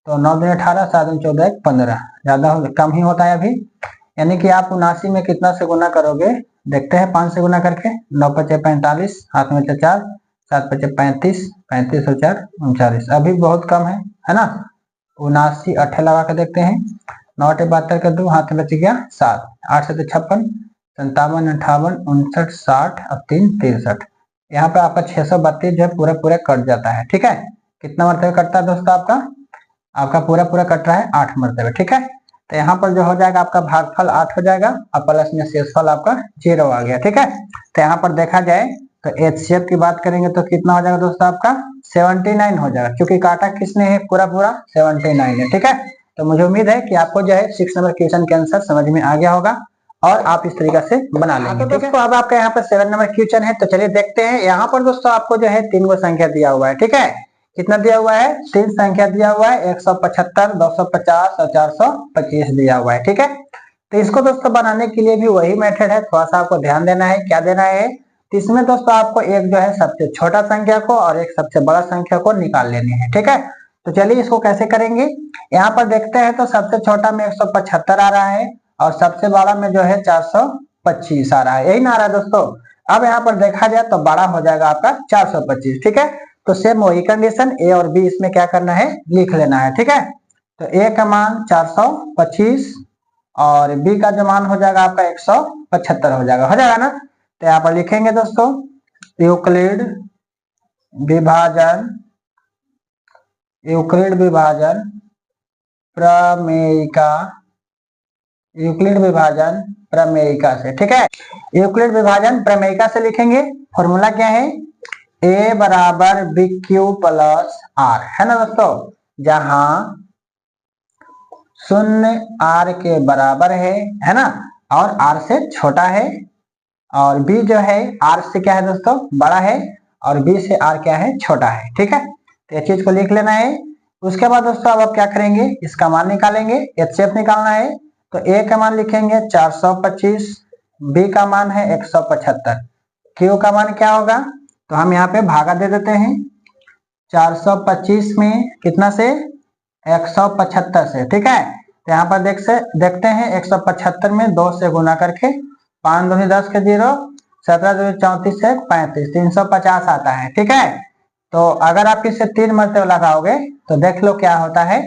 S1: तो 9 दूनी 18, 7 दूनी 14, 1 15, ज्यादा कम ही होता है अभी, यानी कि आप 79 में कितना से गुना करोगे, देखते हैं 5 से गुना करके, 9 पचे 45, हाथ में 4, 7 पचे 35, 35 और 4 39, अभी बहुत कम है ना। 79 8 लगा के देखते हैं, 9 8 72 का 2, हाथ में बच गया 7, 8 7 56, 57 58 59 60 और 3 63, यहाँ पे आपका 632 जो है पूरा पूरा कट जाता है। ठीक है, कितना मरतबे कटता है दोस्तों, आपका पूरा पूरा कट रहा है 8 मरतबे। ठीक है, तो यहाँ पर जो हो जाएगा आपका भागफल 8 हो जाएगा और प्लस में शेषफल आपका 0 आ गया। ठीक है, तो यहाँ पर देखा जाए तो HCF की बात करेंगे तो कितना हो जाएगा दोस्तों आपका 79 हो जाएगा, क्योंकि काटा किसने है पूरा पूरा 79 है। ठीक है, तो मुझे उम्मीद है कि आपको जो है 6 नंबर क्वेश्चन के आंसर समझ में आ गया होगा और आप इस तरीके से बना लेंगे। तो दोस्तों अब आपका यहाँ पर 7 नंबर क्वेश्चन है, तो चलिए देखते हैं। यहाँ पर दोस्तों आपको जो है 3 गो संख्या दिया हुआ है। ठीक है, कितना दिया हुआ है, 3 संख्या दिया हुआ है, 175 250 और 425 दिया हुआ है। ठीक है, तो इसको दोस्तों बनाने के लिए भी वही मेथड है, थोड़ा सा आपको ध्यान देना है। क्या देना है, तो इसमें दोस्तों आपको एक जो है सबसे छोटा संख्या को और एक सबसे बड़ा संख्या को निकाल लेने हैं। ठीक है, तो चलिए इसको कैसे करेंगे, यहाँ पर देखते हैं तो सबसे छोटा में 175 आ रहा है और सबसे बड़ा में जो है 425 आ रहा है, यही ना आ रहा है दोस्तों। अब यहाँ पर देखा जाए तो बड़ा हो जाएगा आपका 425। ठीक है, तो सेम वही कंडीशन, ए और बी इसमें क्या करना है, लिख लेना है। ठीक है, तो ए का मान 425 और बी का जो मान हो जाएगा आपका 175 हो जाएगा ना। तो यहाँ पर लिखेंगे दोस्तों यूक्लिड विभाजन प्रमेयिका, यूक्लिड विभाजन प्रमेयिका से। ठीक है, यूक्लिड विभाजन प्रमेयिका से लिखेंगे, फॉर्मूला क्या है, a बराबर बी क्यू प्लस आर, है ना दोस्तों, जहां शून्य r के बराबर है ना, और r से छोटा है और b जो है r से क्या है दोस्तों बड़ा है और b से r क्या है छोटा है। ठीक है, तो ये चीज को लिख लेना है। उसके बाद दोस्तों अब आप क्या करेंगे, इसका मान निकालेंगे, HCF निकालना है। तो a का मान लिखेंगे 425, b का मान है 175, q का मान क्या होगा, तो हम यहाँ पे भागा दे देते हैं 425 में कितना से 175 से। ठीक है, तो यहाँ पर देखते हैं 175 में 2 से गुना करके, 5 दूनी 10 के 0, 17 दूनी 34 से 35, 350 आता है। ठीक है, तो अगर आप इसे 3 मरतबे लगाओगे तो देख लो क्या होता है,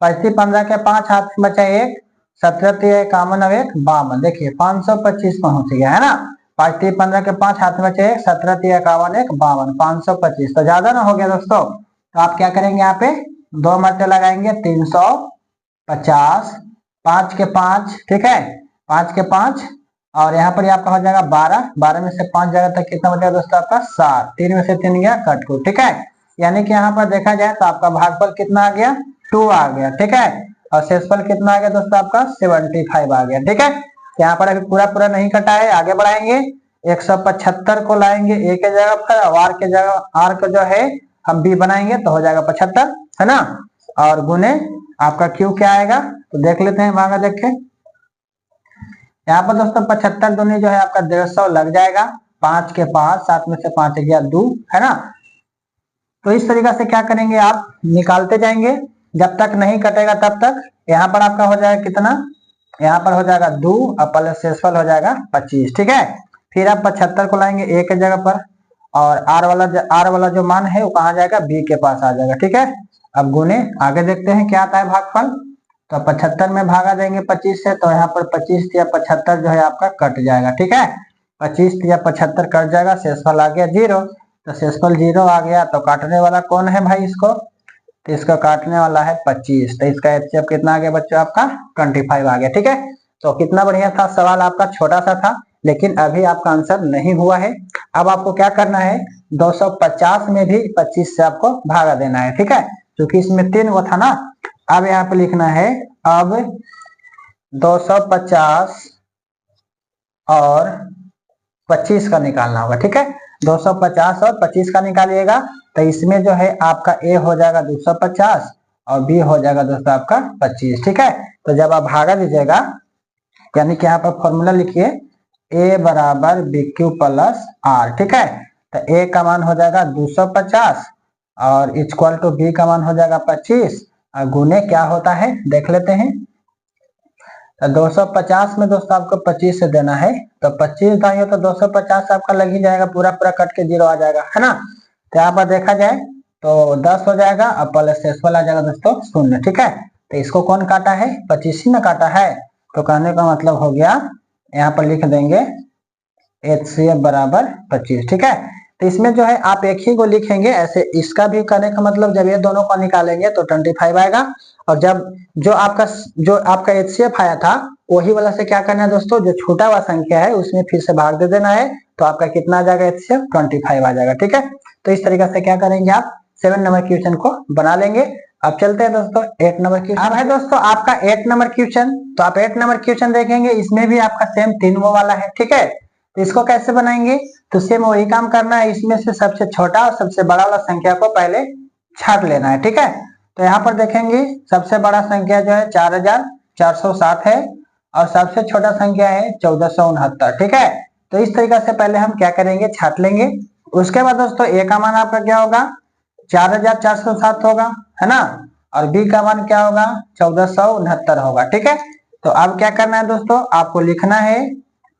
S1: 25 15 के 5, हाथ में बचा 1, 17 3 51 और 1 52, देखिए 525 पहुंच गया है ना। 5 3 15 के 5, हाथ में बचे 1, 17 3 51 1 52, 525, तो ज्यादा ना हो गया दोस्तों। तो आप क्या करेंगे, यहाँ पे 2 मरतबे लगाएंगे 350 5 के 5, ठीक है, 5 के 5, और यहाँ पर आपका हो जाएगा 12, 12 में से 5 जाएगा तो कितना बचेगा दोस्तों आपका 7, 3 में से 3 गया कट को, ठीक है। यानी कि यहाँ पर देखा जाए तो आपका भागफल कितना आ गया 2 आ गया, ठीक है, और शेषफल कितना आ गया दोस्तों आपका 75 आ गया, ठीक है। यहाँ पर अभी पूरा पूरा नहीं कटा है, आगे बढ़ाएंगे, 175 को लाएंगे ए के जगह पर, और आर के जगह आर को जो है हम बी बनाएंगे तो हो जाएगा 75, है ना, और गुने आपका क्यू क्या आएगा तो देख लेते हैं, भागा देखे। यहाँ पर दोस्तों 75 दूनी जो है आपका 150 लग जाएगा, 5 के 5, 7 में से 5 गया 2, है ना। तो इस तरीका से क्या करेंगे आप निकालते जाएंगे जब तक नहीं कटेगा तब तक। यहाँ पर आपका हो जाएगा कितना, यहाँ पर हो जाएगा 2 और प्लस शेषफल हो जाएगा 25, ठीक है। फिर आप 75 को लाएंगे ए के जगह पर, और आर वाला जो मान है वो कहाँ जाएगा बी के पास आ जाएगा, ठीक है। अब गुने आगे देखते हैं क्या आता है भागफल। तो 75 में भागा देंगे 25 से, तो यहाँ पर 25 या 75 जो है आपका कट जाएगा, ठीक है, 25 या 75 कट जाएगा, शेषफल आ गया 0, तो शेषफल 0 आ गया, तो काटने वाला कौन है भाई इसको, तो इसको काटने वाला है 25, तो इसका एचसीएफ कितना आ गया बच्चों आपका 25 आ गया, ठीक है। तो कितना बढ़िया था सवाल आपका, छोटा सा था लेकिन अभी आपका आंसर नहीं हुआ है। अब आपको क्या करना है 250 में भी 25 से आपको भागा देना है, ठीक है, क्योंकि इसमें 3 वो था ना। अब यहाँ पे लिखना है, अब 250 और 25 का निकालना होगा, ठीक है, 250 और 25 का निकालिएगा, तो इसमें जो है आपका ए हो जाएगा 250 और बी हो जाएगा दोस्तों आपका 25, ठीक है। तो जब आप भागा दीजिएगा, यानी कि यहाँ पर फॉर्मूला लिखिए ए बराबर बी क्यू प्लस आर, ठीक है, तो ए का मान हो जाएगा 250 और इक्वल टू बी का मान हो जाएगा 25, और गुने क्या होता है देख लेते हैं। तो 250 में दोस्तों आपको 25 से देना है, तो 25 दाइए तो 250 आपका लग ही जाएगा, पूरा पूरा कट के 0 आ जाएगा, है ना। तो यहाँ पर देखा जाए तो 10 हो जाएगा और प्लस शेषफल आ जाएगा दोस्तों 0, ठीक है। तो इसको कौन काटा है 25 ही ना काटा है, तो कहने का मतलब हो गया, यहाँ पर लिख देंगे एचसीएफ बराबर 25, ठीक है। तो इसमें जो है आप एक ही को लिखेंगे ऐसे, इसका भी करने का मतलब जब ये दोनों को निकालेंगे तो 25 आएगा, और जब जो आपका एचसीएफ आया था वही वाला से क्या करना है दोस्तों, जो छोटा हुआ संख्या है उसमें फिर से भाग दे देना है, तो आपका कितना आ जाएगा एचसीएफ 25 आ जाएगा, ठीक है। तो इस तरीके से क्या करेंगे आप 7 नंबर क्वेश्चन को बना लेंगे। अब चलते हैं दोस्तों 8 नंबर क्वेश्चन। अब है दोस्तों आपका 8 नंबर क्वेश्चन, तो आप 8 नंबर क्वेश्चन देखेंगे, इसमें भी आपका सेम 3 वो वाला है, ठीक है। तो इसको कैसे बनाएंगे, तो सेम वही काम करना है, इसमें से सबसे छोटा और सबसे बड़ा वाला संख्या को पहले छाट लेना है, ठीक है। तो यहाँ पर देखेंगे सबसे बड़ा संख्या जो है 4407 है, और सबसे छोटा संख्या है 1469, ठीक है। तो इस तरीके से पहले हम क्या करेंगे छाट लेंगे। उसके बाद दोस्तों ए का मान आपका क्या होगा 4407 होगा, है ना, और बी का मान क्या होगा 1469 होगा, ठीक है। तो अब क्या करना है दोस्तों, आपको लिखना है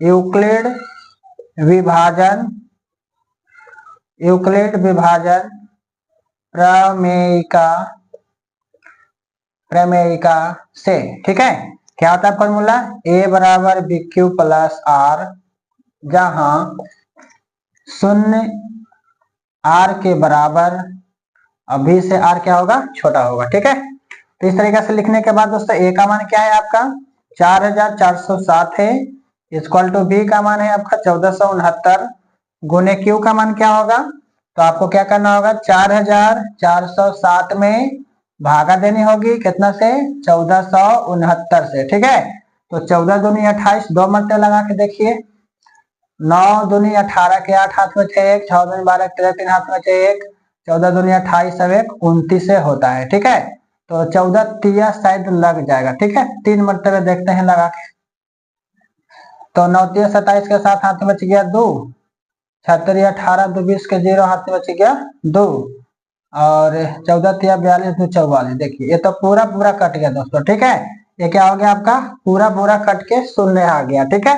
S1: यूक्लिड विभाजन प्रमेयिका से, ठीक है। क्या होता है फॉर्मूला, ए बराबर बी क्यू प्लस आर, जहां 0 आर के बराबर, अभी से आर क्या होगा छोटा होगा, ठीक है। तो इस तरीके से लिखने के बाद दोस्तों ए का मान क्या है आपका 4407 है, इक्वल टू बी का मान है आपका 1469, गुने क्यू का मान क्या होगा, तो आपको क्या करना होगा 4407 में भागा देनी होगी कितना से 1469 से, ठीक है। तो 14 दूनी 28, 2 मरते लगा के देखिए, 9 दूनी 18 के 8 हाथ में 6 1, 6 दूनी 12 13 3 हाथ में 6 1, 14 दूनी 28 सब 1 29 से होता है, ठीक है। तो 14 तिया शायद लग जाएगा, ठीक है, 3 मरतबे देखते हैं लगा के। तो 9 3 27 के साथ हाथ में बच गया 2, 6 3 18 2 20 के 0 हाथ में बच गया 2, और 14 3 42 2 44, देखिए ये तो पूरा पूरा कट गया दोस्तों, ठीक है। ये क्या हो गया आपका पूरा पूरा कट के 0 आ गया, ठीक है।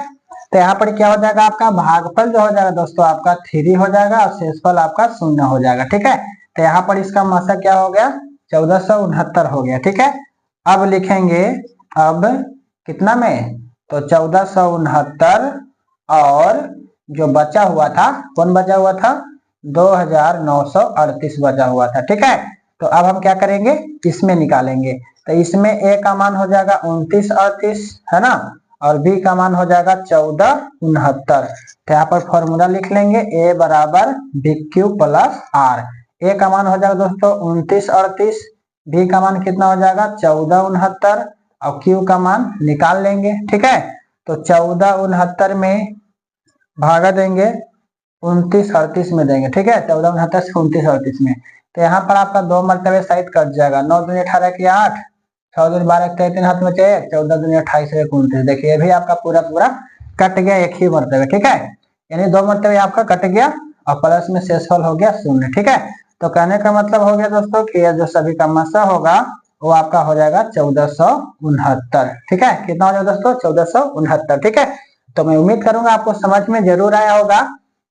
S1: तो यहाँ पर क्या हो जाएगा आपका भागफल जो हो जाएगा दोस्तों आपका 3 हो जाएगा, और शेषफल आपका 0 हो जाएगा, ठीक है। तो यहाँ पर इसका मसा क्या हो गया 1469 हो गया, ठीक है। अब लिखेंगे, अब कितना में, तो 1469, और जो बचा हुआ था कौन बचा हुआ था 2938 बचा हुआ था, ठीक है। तो अब हम क्या करेंगे, इसमें निकालेंगे। तो इसमें ए का मान हो जाएगा 29 38 है ना, और बी का मान हो जाएगा 14 69। तो यहाँ पर फॉर्मूला लिख लेंगे, ए बराबर बी क्यू प्लस आर। ए का मान हो जाएगा दोस्तों 29 38, बी का मान कितना हो जाएगा 14 69, और क्यू का मान निकाल लेंगे। ठीक है, तो 14 69 में भागा देंगे 29 38 में देंगे। ठीक है, 14 69 से 29 38 में, तो यहाँ पर आपका 2 मरतबे साइड कट जाएगा। 9 दूनी 18 की 8, 6 दूनी 12 3 हाथ में 1, 14 दूनी 28 29। देखिए ये भी आपका पूरा पूरा कट गया एक ही मरतबे। ठीक है, यानी 2 मरतबे आपका कट गया और प्लस में शेषफल हो गया 0। ठीक है, तो कहने का मतलब हो गया दोस्तों कि यह जो सभी का मसा होगा वो आपका हो जाएगा 1469। ठीक है, कितना हो जाएगा दोस्तों 1469। ठीक है, तो मैं उम्मीद करूंगा आपको समझ में जरूर आया होगा,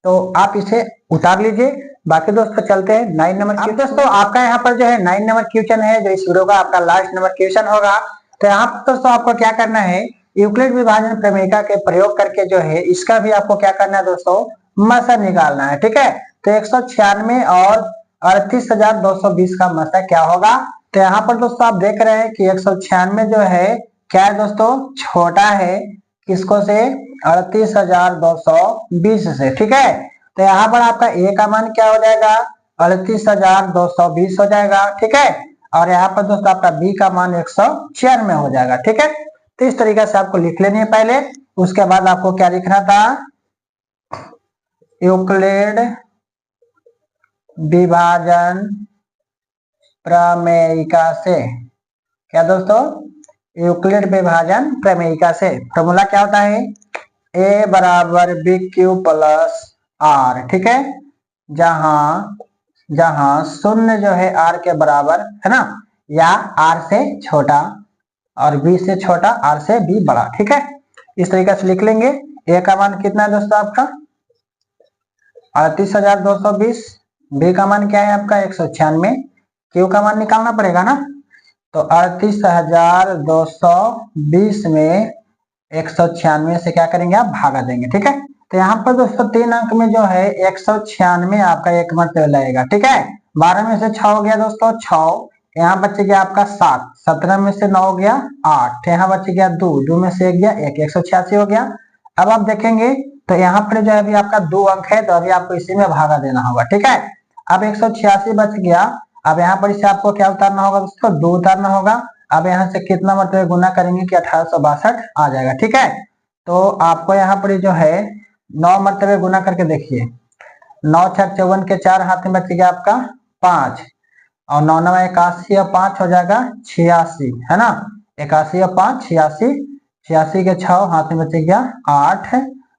S1: तो आप इसे उतार लीजिए। बाकी दोस्तों चलते हैं 9 नंबर क्वेश्चन। दोस्तों आपका यहाँ पर जो है 9 नंबर क्वेश्चन है, जो इस वीडियो का आपका लास्ट नंबर क्वेश्चन होगा। तो यहाँ पर दोस्तों आपको क्या करना है, यूक्लिड विभाजन प्रमेयिका के प्रयोग करके जो है इसका भी आपको क्या करना है दोस्तों, मसा निकालना है। ठीक है, तो 196 और 38,220 का मसा क्या होगा। तो यहाँ पर दोस्तों आप देख रहे हैं कि 196 जो है क्या है दोस्तों, छोटा है किसको से, 38,220 से। ठीक है, तो यहाँ पर आपका ए का मान क्या हो जाएगा, 38,220 हो जाएगा। ठीक है, और यहाँ पर दोस्तों आपका बी का मान 196 हो जाएगा। ठीक है, तो इस तरीके से आपको लिख लेनी है पहले, उसके बाद आपको क्या लिखना था, यूक्लिड विभाजन प्रमेयिका से, क्या दोस्तों, यूक्लिड विभाजन प्रमेयिका से फॉर्मूला क्या होता है, ए बराबर बी क्यू प्लस आर। ठीक है, जहां जहां शून्य जो है आर के बराबर है ना, या आर से छोटा और बी से छोटा, आर से बी बड़ा। ठीक है, इस तरीके से लिख लेंगे। ए का मान कितना है दोस्तों आपका 38,220, बी का मान क्या है आपका 196, क्यू का मान निकालना पड़ेगा ना, तो 38,220 में 196 से क्या करेंगे आप, भागा देंगे। ठीक है, तो यहाँ पर दोस्तों 3 अंक में जो है 196 आपका एक मरतबा लगेगा। ठीक है, 12 में से 6 हो गया दोस्तों 6, यहाँ बच गया आपका 7, 17 में से 9 हो गया 8, यहाँ बच गया 2, 2 में से 1 गया 1, 186 हो गया। अब आप देखेंगे तो यहाँ पर जो है अभी आपका 2 अंक है, तो अभी आपको इसी में भागा देना होगा। ठीक है, अब 186 बच गया, अब यहाँ पर इसे आपको क्या उतारना होगा दोस्तों, 2 उतारना होगा। अब यहाँ से कितना मरतबे गुना करेंगे कि 1862 आ जाएगा। ठीक है, तो आपको यहाँ पर जो है 9 मरतबे गुना करके देखिए, 9 6 54 के 4 हाथ में बच गया आपका 5, और 9 9 81 और 5 हो जाएगा 86 है ना, 81 और 5 86, 86 के 6 हाथ में बच गया 8,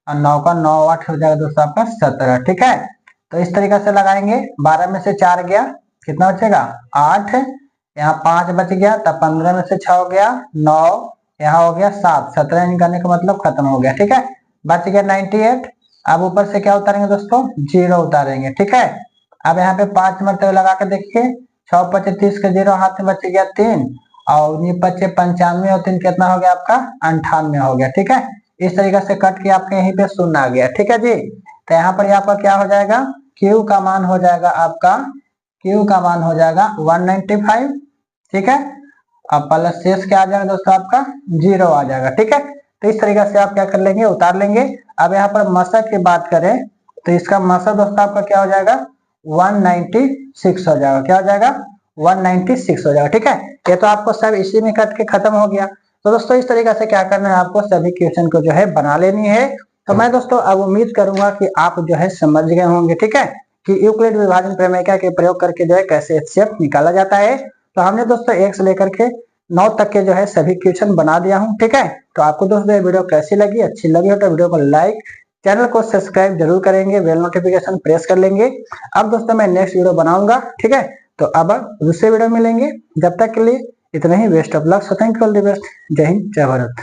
S1: और 9 का 9 8 हो जाएगा दोस्तों आपका 17। ठीक है, तो इस तरीके से लगाएंगे। 12 में से 4 गया, कितना बचेगा 8, यहाँ 5 बच गया, तब 15 में से 6 हो गया 9, यहाँ हो गया 7, 17 निकालने का मतलब खत्म हो गया। ठीक है, बच गया 98। अब ऊपर से क्या उतारेंगे दोस्तों, 0 उतारेंगे। ठीक है, अब यहाँ पे 5 मरतबे लगा के देखिए, 6 5 30 के 0 हाथ में बच गया 3, और 5 95 और 3 कितना हो गया आपका 98 हो गया। ठीक है, इस तरीके से कट के आपके यहीं पे 0 आ गया। ठीक है जी, तो यहाँ पर आपका क्या हो जाएगा, क्यू का मान हो जाएगा आपका, क्यू का मान हो जाएगा 195। ठीक है, अब प्लस शेष क्या आ जाएगा दोस्तों आपका 0 आ जाएगा। ठीक है, तो इस तरीके से आप क्या कर लेंगे, उतार लेंगे। अब यहाँ पर मसा की बात करें तो इसका मसा दोस्तों आपका क्या हो जाएगा 196 हो जाएगा। क्या हो जाएगा 196 हो जाएगा। ठीक है, ये तो आपको सब इसी में कट के खत्म हो गया। तो दोस्तों इस तरीके से क्या करना है, आपको सभी क्वेश्चन को जो है बना लेनी है। तो मैं दोस्तों अब उम्मीद करूंगा कि आप जो है समझ गए होंगे। ठीक है, कि यूक्लिड विभाजन प्रमेयिका के प्रयोग करके जो है कैसे एचसीएफ निकाला जाता है। तो हमने दोस्तों 1 से लेकर के 9 तक के जो है सभी क्वेश्चन बना दिया हूँ। ठीक है, तो आपको दोस्तों ये वीडियो कैसी लगी, अच्छी लगी हो तो वीडियो को लाइक, चैनल को सब्सक्राइब जरूर करेंगे, बेल नोटिफिकेशन प्रेस कर लेंगे। अब दोस्तों मैं नेक्स्ट वीडियो बनाऊंगा। ठीक है, तो अब दूसरे वीडियो मिलेंगे, जब तक के लिए इतना ही। Best of luck, so thank you, all the best. जय हिंद, जय भारत।